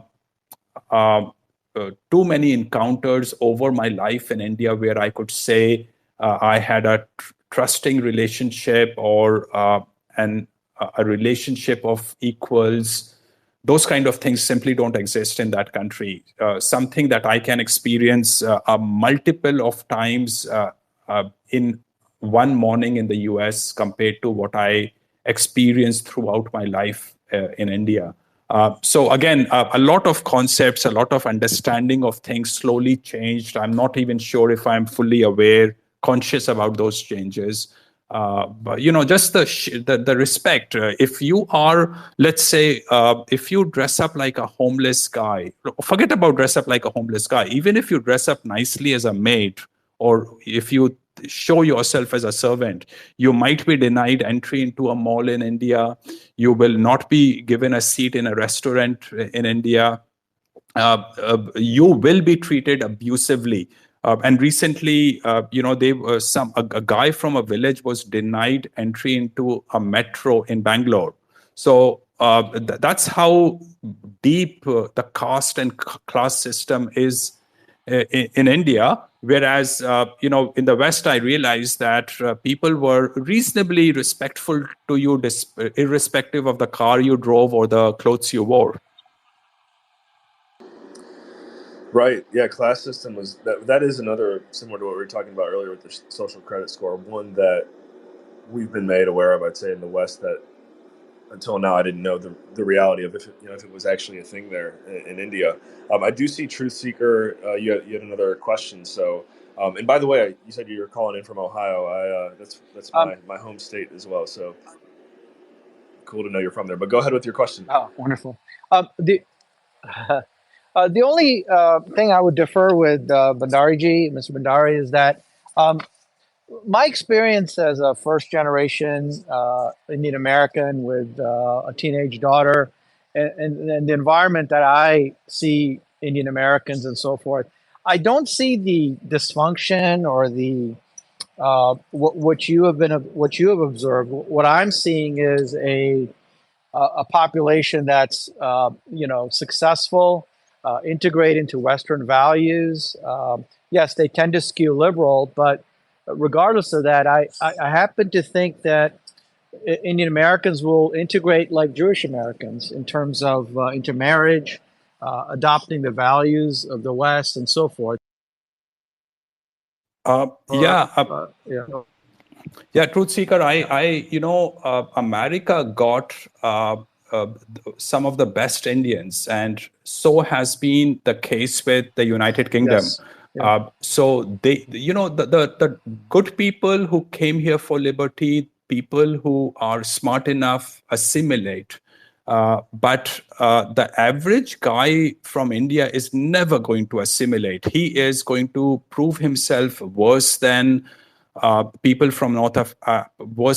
too many encounters over my life in India where I could say I had a trusting relationship or a relationship of equals. Those kind of things simply don't exist in that country. Something that I can experience a multiple of times in one morning in the US compared to what I experienced throughout my life in India. So again, a lot of concepts, a lot of understanding of things slowly changed. I'm not even sure if I'm fully aware, conscious about those changes. But just the respect. If you are, let's say, if you dress up like a homeless guy, forget about dress up like a homeless guy. Even if you dress up nicely as a maid, or if you show yourself as a servant, you might be denied entry into a mall in India. You will not be given a seat in a restaurant in India. You will be treated abusively. And recently, they were a guy from a village was denied entry into a metro in Bangalore. So that's how deep the caste and class system is in India. Whereas, in the West, I realized that people were reasonably respectful to you, irrespective of the car you drove or the clothes you wore.
Right. Yeah. Class system was that. That is another similar to what we were talking about earlier with the social credit score. One that we've been made aware of, I'd say, in the West that until now I didn't know the reality of if it was actually a thing there in India. I do see Truth Seeker. You had another question. So, and by the way, you said you were calling in from Ohio. That's my home state as well. So cool to know you're from there. But go ahead with your question.
Oh, wonderful. The only thing I would defer with Mr. Bhandari, is that my experience as a first generation Indian American with a teenage daughter, and the environment that I see Indian Americans and so forth, I don't see the dysfunction or the what you have observed. What I'm seeing is a population that's successful, integrate into Western values. Yes, they tend to skew liberal, but regardless of that, I happen to think that Indian Americans will integrate like Jewish Americans in terms of intermarriage, adopting the values of the West, and so forth.
Yeah.
Yeah.
Yeah, Truth Seeker. America got some of the best Indians, and so has been the case with the United Kingdom.
Yes. Yeah.
So they, the good people who came here for liberty, people who are smart enough, assimilate. But the average guy from India is never going to assimilate. He is going to prove himself worse than worse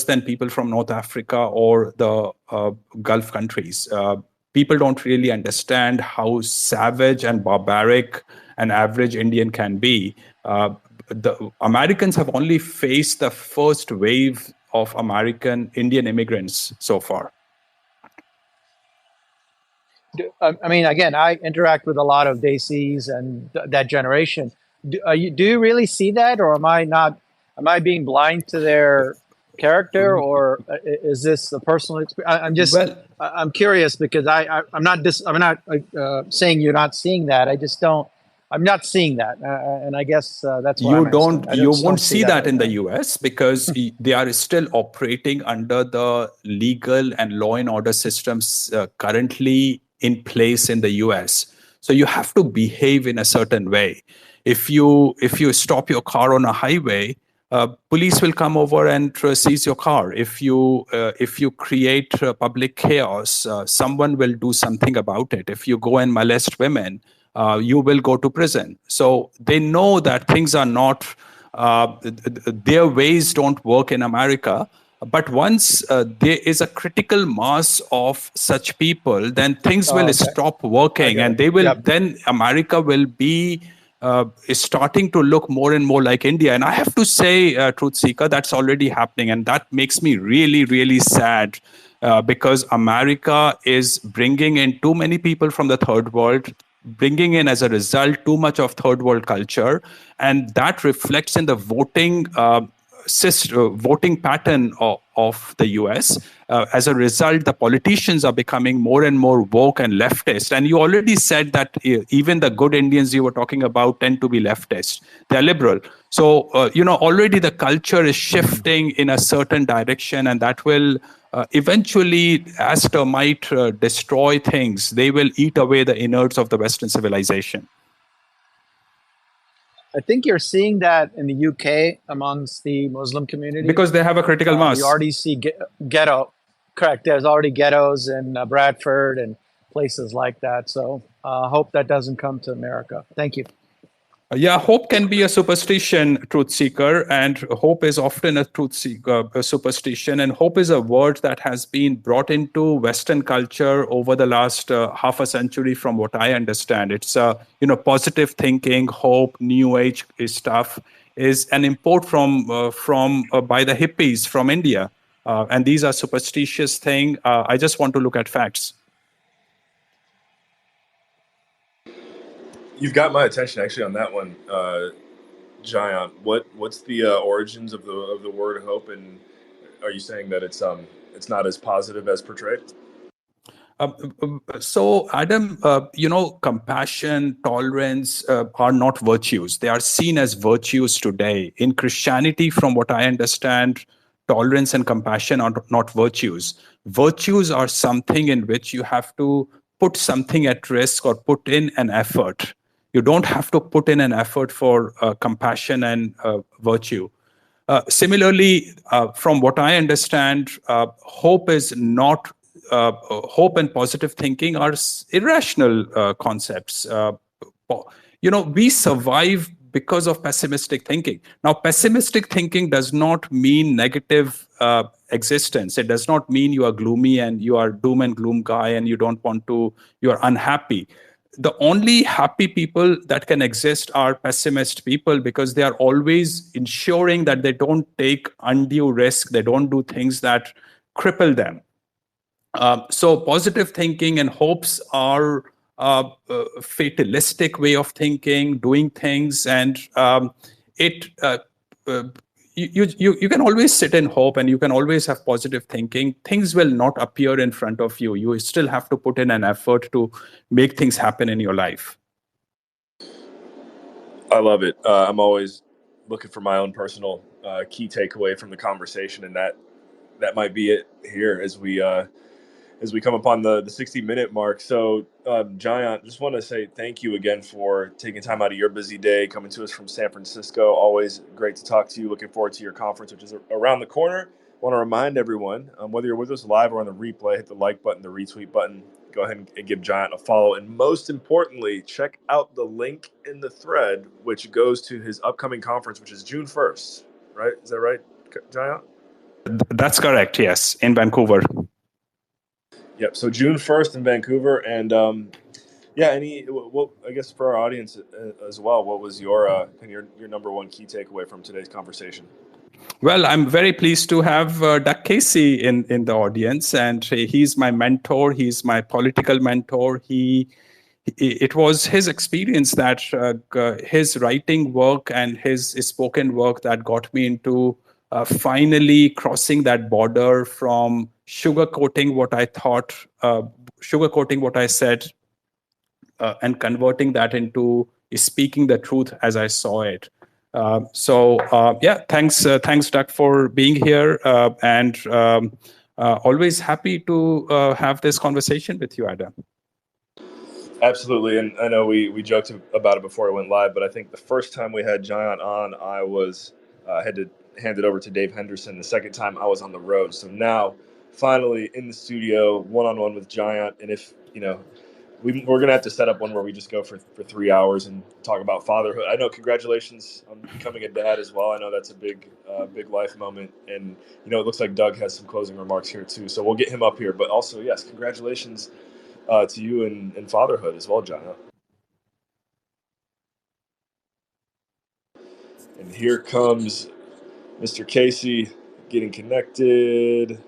than people from North Africa or the Gulf countries. People don't really understand how savage and barbaric an average Indian can be. The Americans have only faced the first wave of American Indian immigrants so far.
I mean, again, I interact with a lot of Desis and that generation. Do you really see that, or am I not? Am I being blind to their character, or is this a personal experience? I'm curious because I'm not saying you're not seeing that. I just don't. I'm not seeing that, and I guess that's what I'm asking. I
You
just
won't
don't see
see
that
that
right
in the
now.
US because they are still operating under the legal and law and order systems currently in place in the US. So you have to behave in a certain way. If you stop your car on a highway, police will come over and seize your car. If you create public chaos, someone will do something about it. If you go and molest women, you will go to prison. So they know that things are not, their ways don't work in America. But once there is a critical mass of such people, then things
Oh,
will
okay,
stop
I
working,
get
and
it.
they will
Yep.
then America will be is starting to look more and more like India. And I have to say, Truth Seeker, that's already happening, and that makes me really, really sad. Because America is bringing in too many people from the third world, bringing in as a result too much of third world culture, and that reflects in the voting pattern of the US. As a result, the politicians are becoming more and more woke and leftist. And you already said that even the good Indians you were talking about tend to be leftist. They're liberal. So, already the culture is shifting in a certain direction, and that will eventually, as termite destroy things, they will eat away the innards of the Western civilization.
I think you're seeing that in the UK amongst the Muslim community.
Because they have a critical mass.
You already see ghetto. Correct. There's already ghettos in Bradford and places like that. So hope that doesn't come to America. Thank you.
Yeah, hope can be a superstition, truth seeker, and hope is often a superstition. And hope is a word that has been brought into Western culture over the last half a century, from what I understand. It's positive thinking, hope, new age stuff is an import from by the hippies from India, and these are superstitious thing. I just want to look at facts.
You've got my attention actually on that one, Jayant. What's the origins of the word hope, and are you saying that it's not as positive as portrayed?
So, Adam, compassion, tolerance are not virtues. They are seen as virtues today. In Christianity, from what I understand, tolerance and compassion are not virtues. Virtues are something in which you have to put something at risk or put in an effort. You don't have to put in an effort for compassion and virtue. Similarly, from what I understand, hope and positive thinking are irrational concepts. We survive because of pessimistic thinking. Now, pessimistic thinking does not mean negative existence. It does not mean you are gloomy and you are doom and gloom guy and you are unhappy. The only happy people that can exist are pessimist people, because they are always ensuring that they don't take undue risk, they don't do things that cripple them. So positive thinking and hopes are a fatalistic way of thinking, doing things, and it uh, you can always sit in hope and you can always have positive thinking. Things will not appear in front of you. You still have to put in an effort to make things happen in your life.
I love it. I'm always looking for my own personal key takeaway from the conversation, and that might be it here as we come upon the 60-minute mark. So, Jayant, just want to say thank you again for taking time out of your busy day, coming to us from San Francisco. Always great to talk to you. Looking forward to your conference, which is around the corner. Want to remind everyone, whether you're with us live or on the replay, hit the like button, the retweet button. Go ahead and give Jayant a follow. And most importantly, check out the link in the thread, which goes to his upcoming conference, which is June 1st, right? Is that right, Jayant?
That's correct, yes, in Vancouver.
Yep. So June 1st in Vancouver, and I guess for our audience as well, what was your number one key takeaway from today's conversation?
Well, I'm very pleased to have Doug Casey in the audience, and he's my mentor. He's my political mentor. It was his experience that his writing work and his spoken work that got me into finally crossing that border from sugarcoating what I thought, sugarcoating what I said, and converting that into speaking the truth as I saw it. Thanks, Doug, for being here, and always happy to have this conversation with you, Adam.
Absolutely, and I know we joked about it before it went live, but I think the first time we had Jayant on, I had to hand it over to Dave Henderson. The second time I was on the road, so now finally in the studio, one-on-one with Jayant. And if we're gonna have to set up one where we just go for 3 hours and talk about fatherhood. I know, congratulations on becoming a dad as well. I know that's a big life moment, and it looks like Doug has some closing remarks here too. So we'll get him up here, but also yes, congratulations to you and fatherhood as well, John. And here comes Mr. Casey getting connected.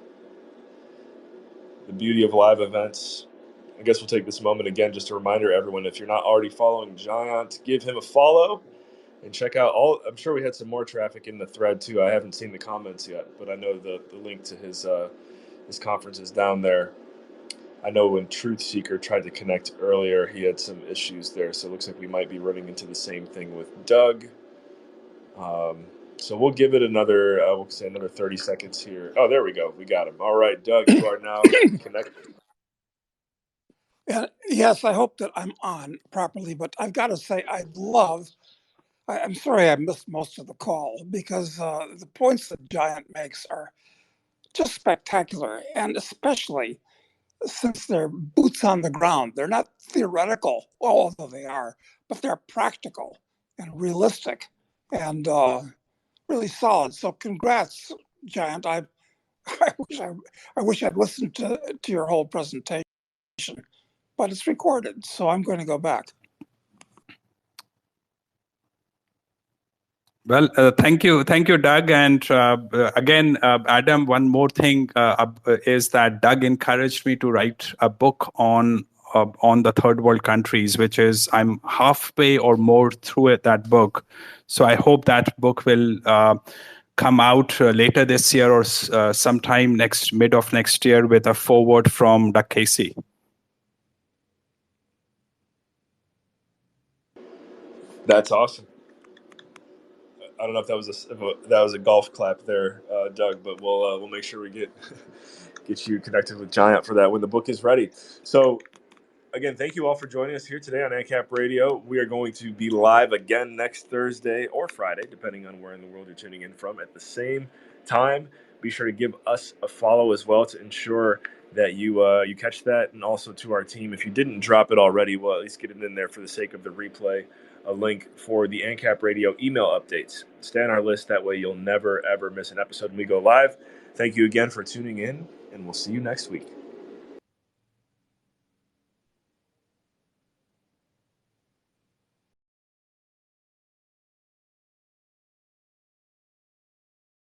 The beauty of live events. I guess we'll take this moment again, just a reminder, everyone, if you're not already following Jayant, give him a follow and check out I'm sure we had some more traffic in the thread too. I haven't seen the comments yet, but I know the link to his conference is down there. I know when Truth Seeker tried to connect earlier, he had some issues there. So it looks like we might be running into the same thing with Doug. So we'll give it another 30 seconds here. Oh, there we go. We got him. All right, Doug, you are now connected.
Yes, I hope that I'm on properly, but I've got to say, I'm sorry I missed most of the call, because the points that Jayant makes are just spectacular, and especially since they're boots on the ground. They're not theoretical, although they are, but they're practical and realistic and really solid. So congrats, Jayant. I wish I'd listened to your whole presentation, but it's recorded, so I'm going to go back.
Well, thank you, Doug. And again, Adam, one more thing is that Doug encouraged me to write a book on the third world countries, which is I'm halfway or more through that book. So I hope that book will come out later this year or sometime mid of next year with a foreword from Doug Casey.
That's awesome. I don't know if that was a golf clap there, Doug, but we'll make sure we get you connected with Jayant for that when the book is ready. So again, thank you all for joining us here today on ANCAP Radio. We are going to be live again next Thursday or Friday, depending on where in the world you're tuning in from, at the same time. Be sure to give us a follow as well to ensure that you catch that, and also to our team. If you didn't drop it already, well, at least get it in there for the sake of the replay. A link for the ANCAP Radio email updates. Stay on our list. That way you'll never, ever miss an episode when we go live. Thank you again for tuning in, and we'll see you next week.